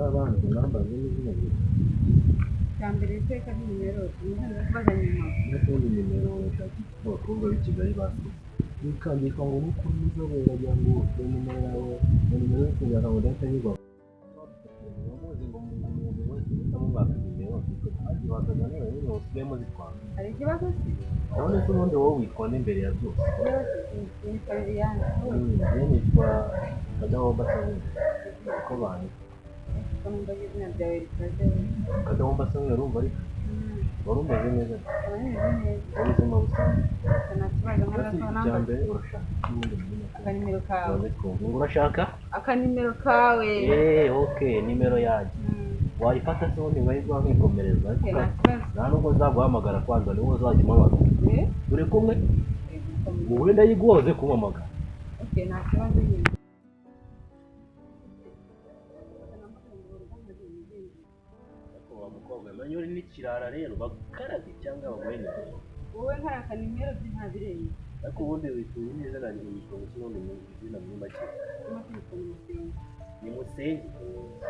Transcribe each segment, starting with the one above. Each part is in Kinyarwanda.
Abantu nambaza n'izina rye. Cyambere iteka nimero kubaza nyuma. N'utundi nimero abakobwa b'i Kigali basize. Bikandika ngo mukuru w'inzobe bagira ngo nimero yawe nimero yo kujyana ngo data yigwa. Bamuzi ngo umuntu wese utamubaka nimero kandi bakazana rero usigayemo zitwara. Hari ikibazo se? Urabona ko ubundi wowe witwa n'imbere ya byose. Nitwa Liliane. Nitwa Kadahomba Samuel. Uko bane. Numva izina ryawe rikaze. Kadahomba Samuel urumva ariko warumbaze neza. Ubuzima busanzwe. Cyambere urashaka akanimero kawe. Urashaka? Akanimero kawe. Okay, nimero yanjye. Wayifata se ubundi ngahita nkikomereza. Nta nubwo nzaguhamagara kwanza niwo uzajya umpamagara. Turi kumwe? Wowe ndayiguhoze kumpamagara. Okay, nta kibazo nyine. Umukobwa manyuri n'ikirara rero bakaraze cyangwa bagwene. Wowe nta akanimero by'intabireye. Ariko ubundi wituye neza na nyitongo cy'ubundi izina muri make. Ni Musenge.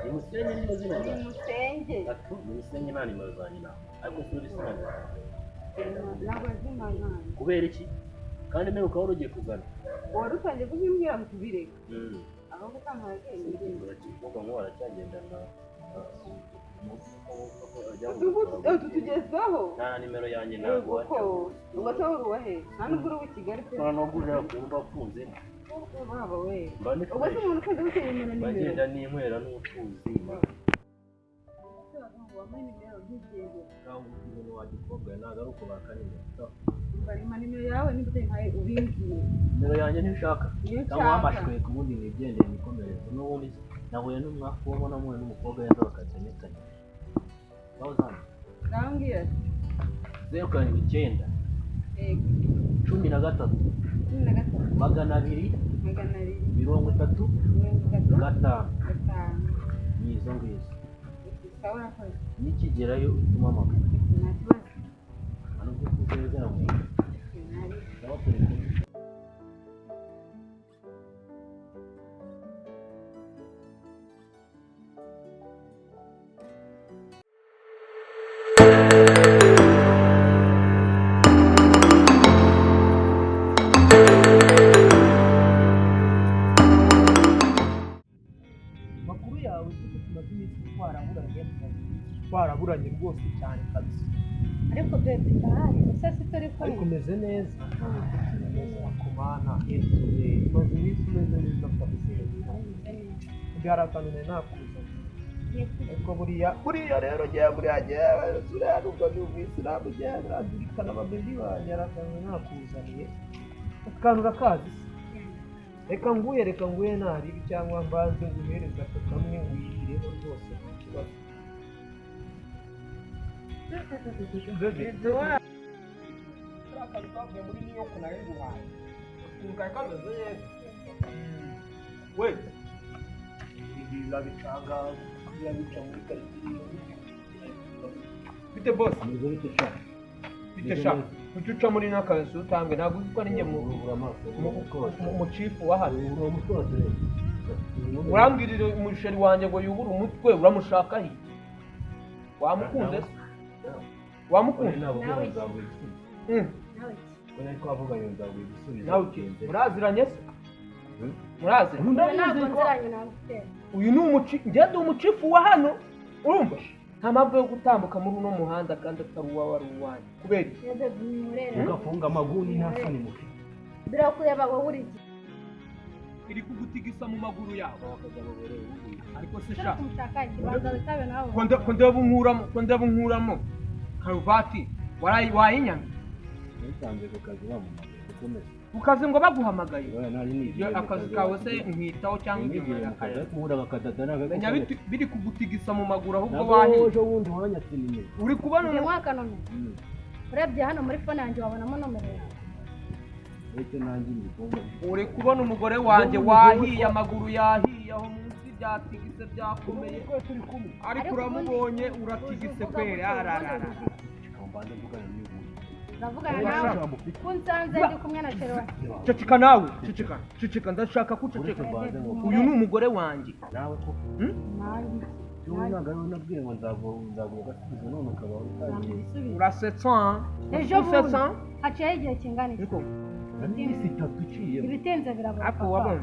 Ni Musenge ni mazina yawe. Ni Musenge. Atu ni Musenge nta nimero zanjye nawe. Ariko suri sinanga. Ntabwo zimana. Kubera iki? Kandi mbere ukaba ugiye kuzana. Wari utangiye kubimbwira mu kubireka. Aho gutamara ngende. Urakikuvuga ngo waracyagendana. Tutugezweho. Nta nimero yanjye ntabwo wacu. Ubwo uruwahe? Nta nubwo uri i Kigali pe. Nta nubwo uje kumva ufunze. Baba we. Ubwo se umuntu ukunze gutera nimero nimero. Bagenda n'inkwera n'ubutunzi. Wambaye nimero nk'igendo. Ntabwo umuntu wagikobwa ntabwo ari uko bakanimero. Barima nimero yawe n'ibyo ntaye ubimbwiye. Nimero yanjye ntishaka. Cyangwa amashwe ku bundi nigendeye nikomereza. N'ubundi nahuye n'umwaka ubona mwe n'umukobwa yaza bakazanyekanya. Bawuzana. Nambwira. 079. Yego. 13. 13. Magana abiri. 30. 5. Ni izo ngizo. Sawa nakoze. Nikigerayo utuma amagana. Nta kibazo. Nubwo kugeza na mwe. Sawa turi. Makuru yawe z'uko tumaze iminsi twaraburanye rwose cyane kabisa. Ariko bebe bahari gusa sitari ko Ariko meze neza. Kumana maze iminsi meze neza kabisa. Byara akantu nakuza. Ariko buriya rero giye sura nubwo ndi umwisilamu giye radikana ababebi banjye akantu nakuzaniye. Akantu rakazi. Reka nguye nari cyangwa mbanze nguhereza kamwe wigireho rwose kibazo. Muri New York na Rwandan. Kumukakaza yego. We. Ibi labicanga yabica muri karitsiye. Bite boss? Bite sha. Ucuca muri nakazi utambe ntabwo uzi ko ari njye mu chief wa hano. Urambwirire umusheri wanjye ngo yubure umutwe uramushaka he? Wamukunze se? Wamukunze? nawe. Nawe twavuga ngo nzaguye igisubizo. Nawe muraziranye se? Muraziranye? Ntabwo nziranye nawe. Uyu ni ngende umuchifu wa hano. Urumva? Nta mpamvu yo gutambuka muri uno muhanda kandi atari uwawe uwanjye. Kubera ugafunga amaguru nta soni mufi. Birakureba wowe uri iki? Iri kugutigisa mu maguru yawe. Ariko se sha. Kibanza bitabe nawe. Ko ndabunkuramo. Karuvati wayinyamye. Nitanze ku kazi bamumagaye gukomeza. Ukazi ngo baguhamagaye. Ibyo akazi kawe se nkitaho cyangwa igihe akaje kumura bakadadana gake. Biri kugutigisa mu maguru ahubwo wahiye. Ejo wundi wanyatse nimero. Uri kubona umwaka none. Urebye hano muri phone yanjye wabonamo nomero yawe. Ese nanjye ndikubona. Uri kubona umugore wanjye wahiye amaguru yahiye aho munsi byatigise byakomeye. Ariko uramubonye uratigise kwere ararara. Kambanze mvugana n'uyu. Ndavugana nawe. Kunsanze ndi kumwe na Sherwa. Ceceka nawe, ceceka ndashaka kuceceka. Uyu ni umugore wanjye. Nawe ko. Nanjye. ntabwo nabwiye ngo nzaguha agasubizo none ukaba utagiye urasetsa ejo bundi haciyeho igihe kingana iki iminsi 3 uciye ibitenze birabura ariko wabona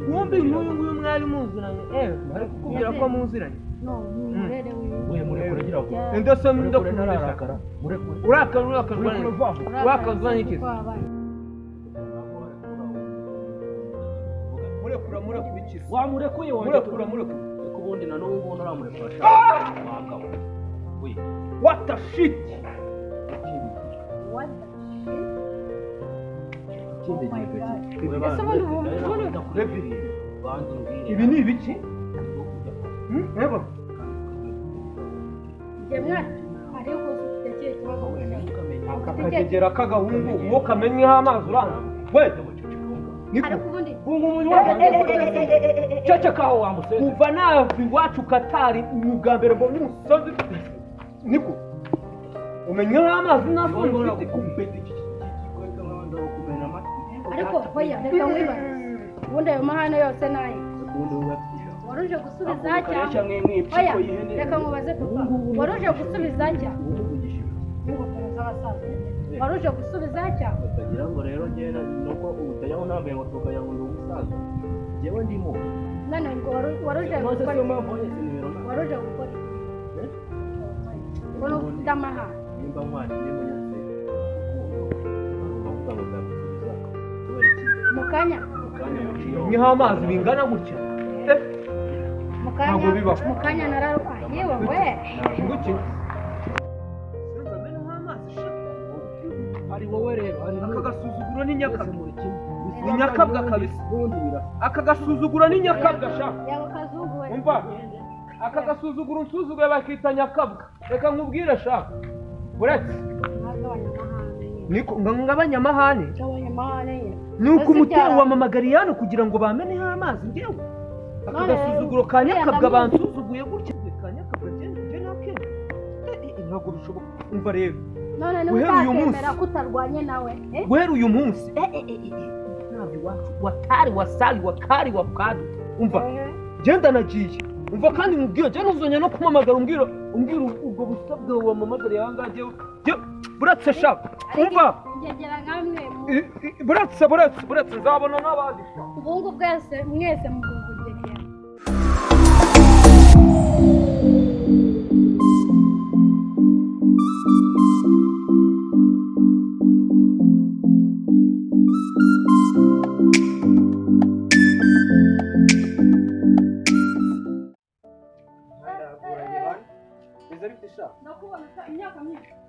wumva n'uyu nguyu mwari muziranye bari kukubwira ko muziranye no murere we murekure gira ngo ndetse murekure ntarakara murekure urakazwa n'iki murekura iki wamurekuye murekura ubundi na n'ubu ngubu uramurekura wangabo we what the shit ibi ni ibiki reba akakagegera k'agahungu uwo kamenyeho amazi uranga we cecekaho wamuseze kuva nava iwacu Katari ubwa mbere mbona umusozi niko umenyeho amazi nafunze ariko hoya reka wibaze ubundi ayo mahane yose naye waruje gusubiza cyangwa hoya reka mubaze papa waruje gusubiza cyangwa waruje gusubiza cyangwa utagira ngo rero ngena nuko utajyaho nambaye ngo tukajya ngo ndi umusaza jewe ndimo none ngo waruje gukora waruje gukora wono ufite amahane nimba mwari nimba nyatse mukanya niho amazi bingana gutya mukanya nararuka yewe we nguki hari wowe rero hari akagasuzuguro n'inyakabwa kabisa akagasuzuguro n'inyakabwa shaka yabo kazuguwe umva akagasuzuguro nsuzuguye bakita nyakabwa reka nkubwire shaka uretse niko ngabanyamahane nuko umutero wa mama Gariyano kugira ngo bameneho amazi ngewe akagasuzuguro ka nyakabwa bansuzuguye gutya kanyakabwa nje nakene ntabwo bishoboka umva rero guhera uyu munsi kutarwanye nawe guhera uyu munsi ntabwo iwacu watari wasali wakari wakadu umva genda nagiye umva kandi mubwira je ntuzonye no kumamagara umbwira ubwo busabwe wa mama Gariyano je buretse shaka umva ngegera nkamwe buretse nzabona n'abandi ubungu bwese mwese mugungugeriye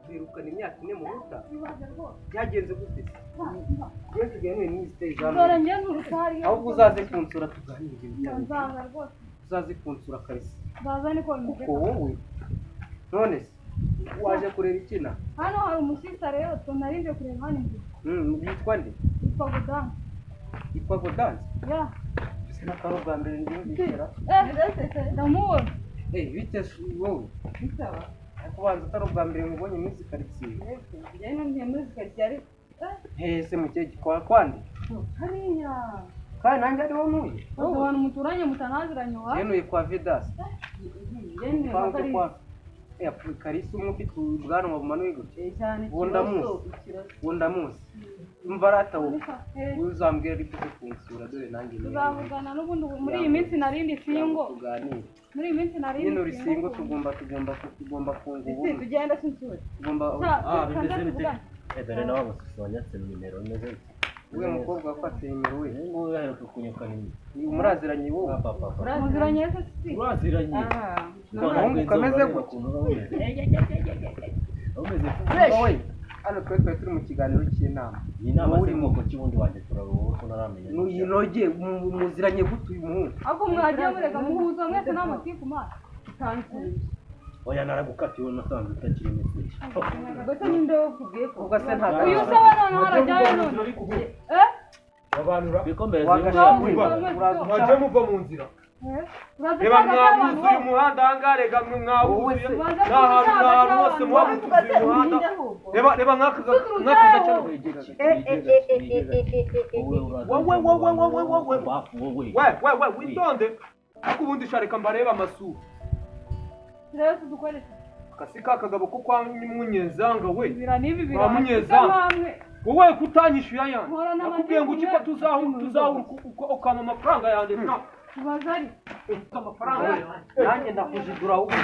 birukana imyaka ine mu ruta byagenze gute byose byemewe n'iziteye dore njye n'urutari ahubwo uzaze kunsura tuganire uzaze kunsura kabisa kuko wowe none se waje kureba ikina hano hari umushyitsi rero tunarinde kureba hano yitwa nde yitwa Godanse ya bisa n'akaro bwa mbere ndiyumvira ndamubona bite wowe kubanza utari ubwa mbere mubonye muri izi karitsiye njyewe ntugiye muri izi karitsiye ariko hese mu kihe gikwa kwande hariya kandi nanjye ariho ntuye abantu muturanye mutanaziranye wa yenuye kwa Vedas njyewe kwa Karisi umwe ufite ubwanwa bumanuye gutya cyane bundamuzi umva aratawo uzambwira ariko kunsura dore nanjye tuzavugana n'ubundi muri iyi minsi narindi singo tuganire muri iyi minsi narindi nyine uri singo tugomba kunga ubu tugenda sinsura tugomba bimeze bite dore nawe amusisi wanyatse nimero imeze bite we mukobwa wafateye nimero we ngo yaheruka kunyukana ni muraziranye wowe muziranye se si uraziranye umuhungu kameze gutya wowe hano twari turi mu kiganiro cy'inama iyi nama uri mu koki bundi waje turaruho ko naramenya n'uyinoge muziranye gute uyu muhungu ahubwo mwagiye mureka muhuza mwese n'amatiku maso oya naragukatiwe nasanze utakiri message gusa ninde wakubwiye ko ubwo se nta uyu se none harajyayo none babanura bikomeze mwaje muva mu nzira reba mwabuzuye umuhanda ahangaha rega mwawuzuye n'ahantu hose mwabuzuye umuhanda reba nk'aka gace wowe witonde ariko ubundi shareka mbareba amasura rero tudukoresha akasi kakagabo ko kwa munyezanga we ibira nibi bira munyezanga wowe kutanyishyuye ayandi nakubwiye ngo uki ko tuzahura ukana amafaranga yanjye nta tubazari amafaranga nanjye ndakujidura ahubwo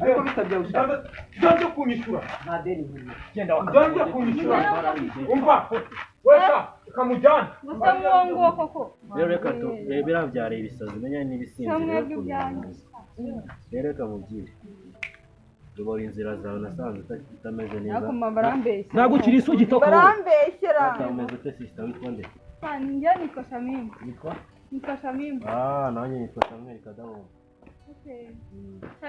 ariko bitabye ushaka ndanze kunyishyura nta deni nkuru genda ndanze kunyishyura umva wesha kamujyana gusa mwongo koko rero reka turebera byare ibisazi menya n'ibisinzira rero reka mubwire dubora inzira zawe nasanze utameze neza ntabwo ukiri isugi toko barambeshyera utameze ute sister witwa nde njye nitwa Shamim nitwa Shamim nanjye nitwa Samuel Kadahomba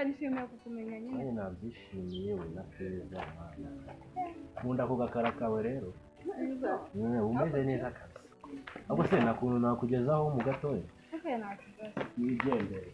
nishimiye kukumenya nyine nanjye nabyishimiye we na Feza nkunda ako gakara kawe rero umeze neza kabisa ahubwo se nakuntu nakugezaho mu gatoya nakugezaho wigendere